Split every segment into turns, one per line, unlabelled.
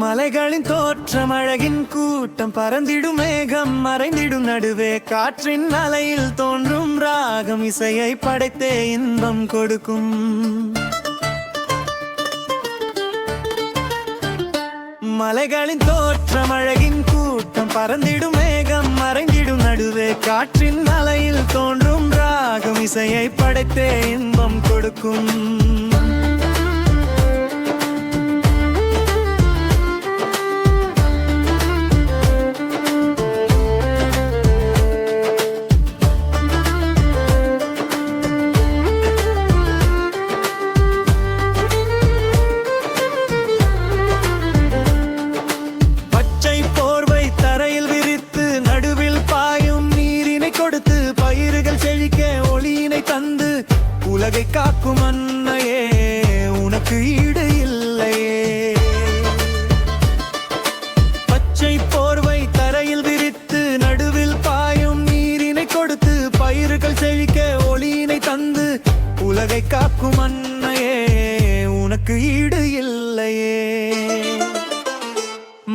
மலைகளின் தோற்றம் அழகின் கூட்டம் பறந்திடும் மேகம் மறைந்திடும் நடுவே காற்றின் அலையில் தோன்றும் ராகம் இசையை படைத்தே இன்பம் கொடுக்கும். மலைகளின் தோற்றம் அழகின் கூட்டம் பறந்திடும் மேகம் மறைந்திடும் நடுவே காற்றின் அலையில் தோன்றும் ராகம் இசையை படைத்தே இன்பம் கொடுக்கும். உலகை காக்கும் அன்னையே உனக்கு ஈடு இல்லையே. பச்சை போர்வை தரையில் விரித்து நடுவில் பாயும் நீரினை கொடுத்து பயிர்கள் செழிக்க ஒளியினை தந்து உலகை காக்கும் அன்னையே உனக்கு ஈடு இல்லையே.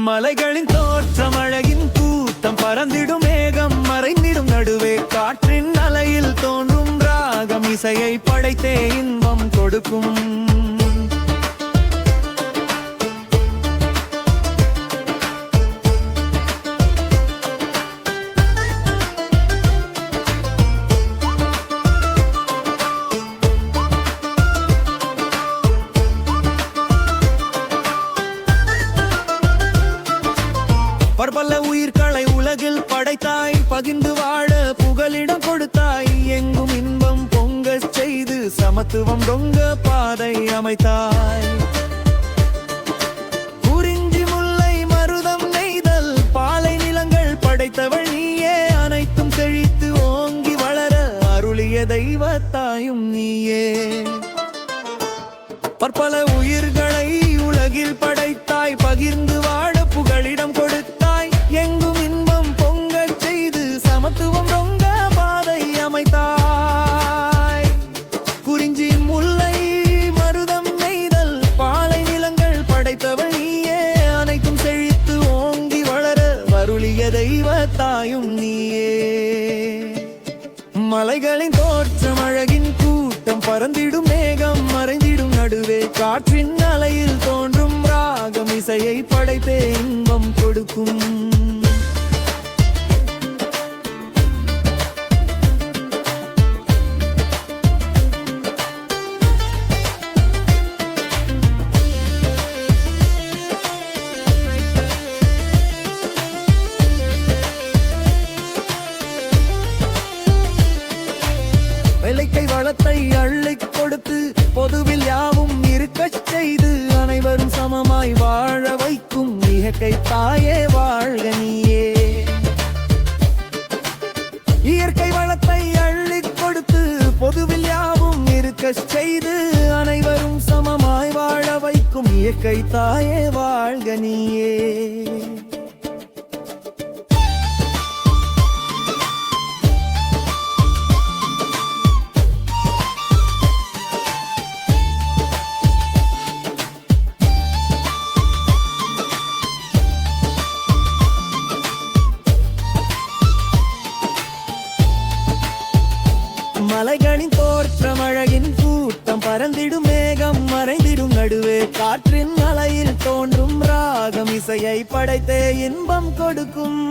மலைகளின் தோற்றம் அழகின் கூட்டம் பறந்திடும் மேகம் மறைந்திடும் நடுவே காற்றின் அலையில் தோன்றும் ராகம் இசையை படைத்தே இன்பம் கொடுக்கும். பற்பல உயிர்களை உலகில் படைத்தாய் பகிர்ந்து வாழ புகலிடம் கொடுத்தாய் எங்கும் இன்பம் பொங்க செய்து சமத்துவம் தொங்க பாதை அமைத்தாய். குறிஞ்சி முல்லை மருதம் நெய்தல் பாலை நிலங்கள் படைத்தவள் நீயே அனைத்தும் செழித்து ஓங்கி வளர அருளிய தெய்வத்தாயும் நீயே. பற்பல உயிர்களை உலகில் படைத்தாய் பகிர்ந்து வாழ புகலிடம் கொடுத்தாய் எங்கும் இன்பம் பொங்க செய்து சமத்துவம் தொங்க பாதை அமைத்தாய். குறிஞ்சி முல்லை மருதம் நெய்தல் பாலை நிலங்கள் படைத்தவள் நீயே அனைத்தும் செழித்து ஓங்கி வளர அருளிய தெய்வத்தாயும் நீயே. மலைகளின் தோற்றம் அழகின் கூட்டம் பறந்திடும் மேகம் மறைந்திடும் நடுவே காற்றின் அலையில் தோன்றும் ராகம் இசையை படைத்தே இன்பம் கொடுக்கும். வெள்ளைக்கை வளத்தை அள்ளிக் கொடுத்து பொதுவில் யாவும் இருக்கச் செய்து அனைவரும் சமமாய் வாழ வைக்கும் இயற்கை தாயே வாழ்க நீயே. இயற்கை வளத்தை அள்ளிக் கொடுத்து பொதுவில் யாவும் இருக்கச் செய்து அனைவரும் சமமாய் வாழ வைக்கும் இயற்கை தாயே வாழ்க நீயே. மலைகளின் தோற்றம் அழகின் கூட்டம் பறந்திடும் மேகம் மறைந்திடும் நடுவே காற்றின் அலையில் தோன்றும் ராகம் இசையை படைத்தே இன்பம் கொடுக்கும்.